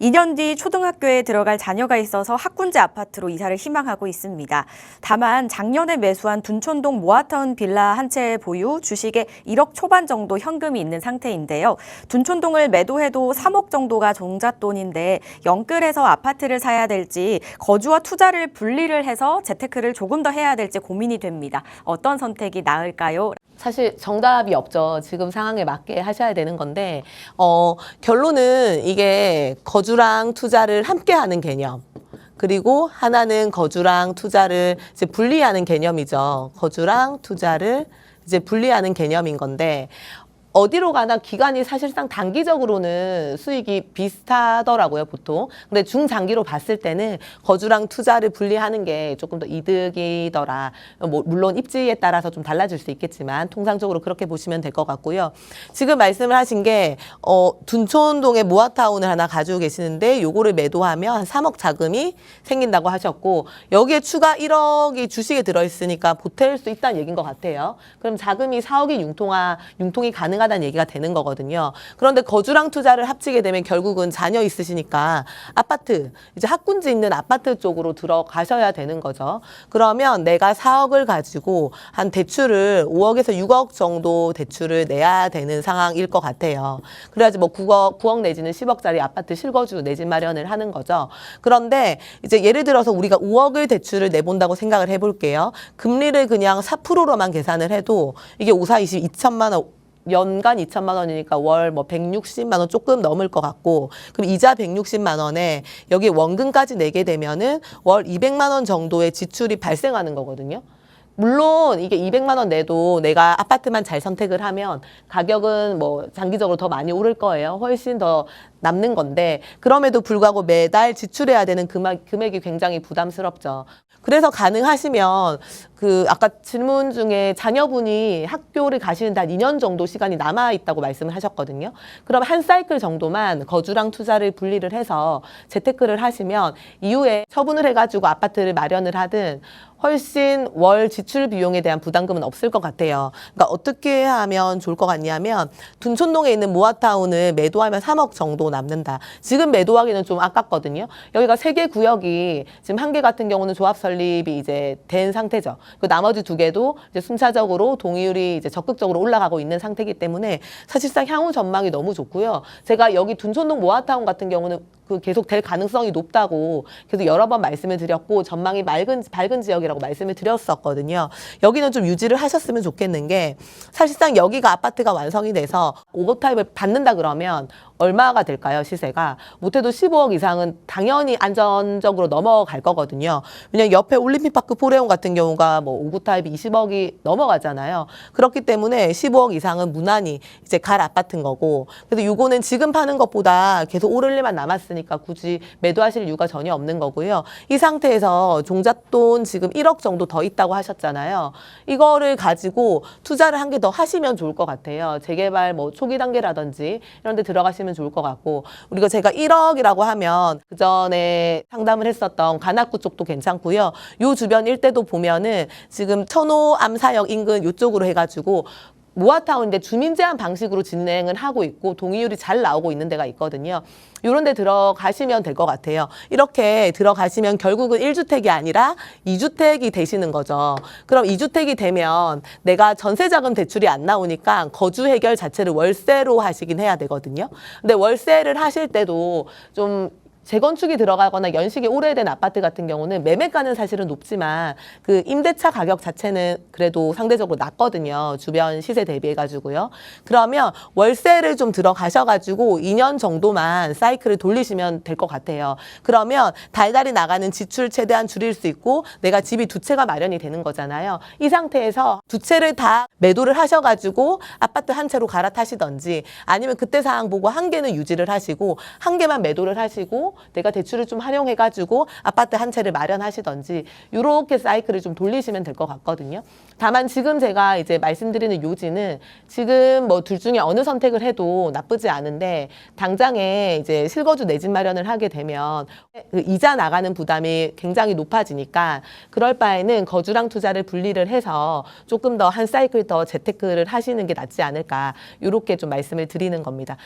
2년 뒤 초등학교에 들어갈 자녀가 있어서 학군제 아파트로 이사를 희망하고 있습니다. 다만 작년에 매수한 둔촌동 모아타운 빌라 한 채 보유, 주식에 1억 초반 정도 현금이 있는 상태인데요. 둔촌동을 매도해도 3억 정도가 종잣돈인데 영끌해서 아파트를 사야 될지 거주와 투자를 분리를 해서 재테크를 조금 더 해야 될지 고민이 됩니다. 어떤 선택이 나을까요? 사실 정답이 없죠. 지금 상황에 맞게 하셔야 되는 건데 결론은 이게 거주랑 투자를 함께 하는 개념. 그리고 하나는 거주랑 투자를 이제 분리하는 개념이죠. 거주랑 투자를 이제 분리하는 개념인 건데 어디로 가나 기간이 사실상 단기적으로는 수익이 비슷하더라고요, 보통. 근데 중장기로 봤을 때는 거주랑 투자를 분리하는 게 조금 더 이득이더라. 뭐 물론 입지에 따라서 좀 달라질 수 있겠지만 통상적으로 그렇게 보시면 될 것 같고요. 지금 말씀을 하신 게 둔촌동에 모아타운을 하나 가지고 계시는데 요거를 매도하면 한 3억 자금이 생긴다고 하셨고 여기에 추가 1억이 주식에 들어있으니까 보탤 수 있다는 얘기인 것 같아요. 그럼 자금이 4억이 융통이 가능하다는 얘기가 되는 거거든요. 그런데 거주랑 투자를 합치게 되면 결국은 자녀 있으시니까 아파트, 이제 학군지 있는 아파트 쪽으로 들어가셔야 되는 거죠. 그러면 내가 4억을 가지고 한 대출을 5억에서 6억 정도 대출을 내야 되는 상황일 것 같아요. 그래야지 뭐 9억 내지는 10억짜리 아파트 실거주 내 집 마련을 하는 거죠. 그런데 이제 예를 들어서 우리가 5억을 대출을 내본다고 생각을 해볼게요. 금리를 그냥 4%로만 계산을 해도 이게 5, 4, 20, 2천만 원 연간 2천만 원이니까 월 뭐 160만 원 조금 넘을 것 같고 그럼 이자 160만 원에 여기 원금까지 내게 되면은 월 200만 원 정도의 지출이 발생하는 거거든요. 물론 이게 200만 원 내도 내가 아파트만 잘 선택을 하면 가격은 뭐 장기적으로 더 많이 오를 거예요. 훨씬 더 남는 건데 그럼에도 불구하고 매달 지출해야 되는 금액이 굉장히 부담스럽죠. 그래서 가능하시면 아까 질문 중에 자녀분이 학교를 가시는데 한 2년 정도 시간이 남아 있다고 말씀을 하셨거든요. 그럼 한 사이클 정도만 거주랑 투자를 분리를 해서 재테크를 하시면 이후에 처분을 해가지고 아파트를 마련을 하든 훨씬 월 지출 비용에 대한 부담금은 없을 것 같아요. 그러니까 어떻게 하면 좋을 것 같냐면 둔촌동에 있는 모아타운을 매도하면 3억 정도 남는다. 지금 매도하기는 좀 아깝거든요. 여기가 3개 구역이 지금 한 개 같은 경우는 조합 설립이 이제 된 상태죠. 그 나머지 2개도 이제 순차적으로 동의율이 이제 적극적으로 올라가고 있는 상태이기 때문에 사실상 향후 전망이 너무 좋고요. 제가 여기 둔촌동 모아타운 같은 경우는 계속 될 가능성이 높다고 계속 여러 번 말씀을 드렸고 전망이 밝은 지역이라고 말씀을 드렸었거든요. 여기는 좀 유지를 하셨으면 좋겠는 게 사실상 여기가 아파트가 완성이 돼서 5억 타입을 받는다 그러면 얼마가 될까요, 시세가? 못해도 15억 이상은 당연히 안전적으로 넘어갈 거거든요. 왜냐면 옆에 올림픽파크 포레온 같은 경우가 뭐 5구 타입이 20억이 넘어가잖아요. 그렇기 때문에 15억 이상은 무난히 이제 갈 아파트인 거고. 그래서 요거는 지금 파는 것보다 계속 오를 일만 남았으니까 굳이 매도하실 이유가 전혀 없는 거고요. 이 상태에서 종잣돈 지금 1억 정도 더 있다고 하셨잖아요. 이거를 가지고 투자를 한 개 더 하시면 좋을 것 같아요. 재개발 뭐 초기 단계라든지 이런 데 들어가시면 좋을 것 같고 우리가 제가 1억이라고 하면 그 전에 상담을 했었던 관악구 쪽도 괜찮고요. 요 주변 일대도 보면은 지금 천호 암사역 인근 요쪽으로 해가지고 모아타운인데 주민 제한 방식으로 진행을 하고 있고 동의율이 잘 나오고 있는 데가 있거든요. 이런 데 들어가시면 될 것 같아요. 이렇게 들어가시면 결국은 1주택이 아니라 2주택이 되시는 거죠. 그럼 2주택이 되면 내가 전세자금 대출이 안 나오니까 거주 해결 자체를 월세로 하시긴 해야 되거든요. 근데 월세를 하실 때도 좀 재건축이 들어가거나 연식이 오래된 아파트 같은 경우는 매매가는 사실은 높지만 그 임대차 가격 자체는 그래도 상대적으로 낮거든요. 주변 시세 대비해가지고요. 그러면 월세를 좀 들어가셔가지고 2년 정도만 사이클을 돌리시면 될 것 같아요. 그러면 달달이 나가는 지출 최대한 줄일 수 있고 내가 집이 2채가 마련이 되는 거잖아요. 이 상태에서 2채를 다 매도를 하셔가지고 아파트 한 채로 갈아타시던지 아니면 그때 상황 보고 1개는 유지를 하시고 1개만 매도를 하시고 내가 대출을 좀 활용해가지고 아파트 한 채를 마련하시던지 이렇게 사이클을 좀 돌리시면 될 것 같거든요. 다만 지금 제가 이제 말씀드리는 요지는 지금 뭐 둘 중에 어느 선택을 해도 나쁘지 않은데 당장에 이제 실거주 내 집 마련을 하게 되면 그 이자 나가는 부담이 굉장히 높아지니까 그럴 바에는 거주랑 투자를 분리를 해서 조금 더 한 사이클 더 재테크를 하시는 게 낫지 않을까 이렇게 좀 말씀을 드리는 겁니다.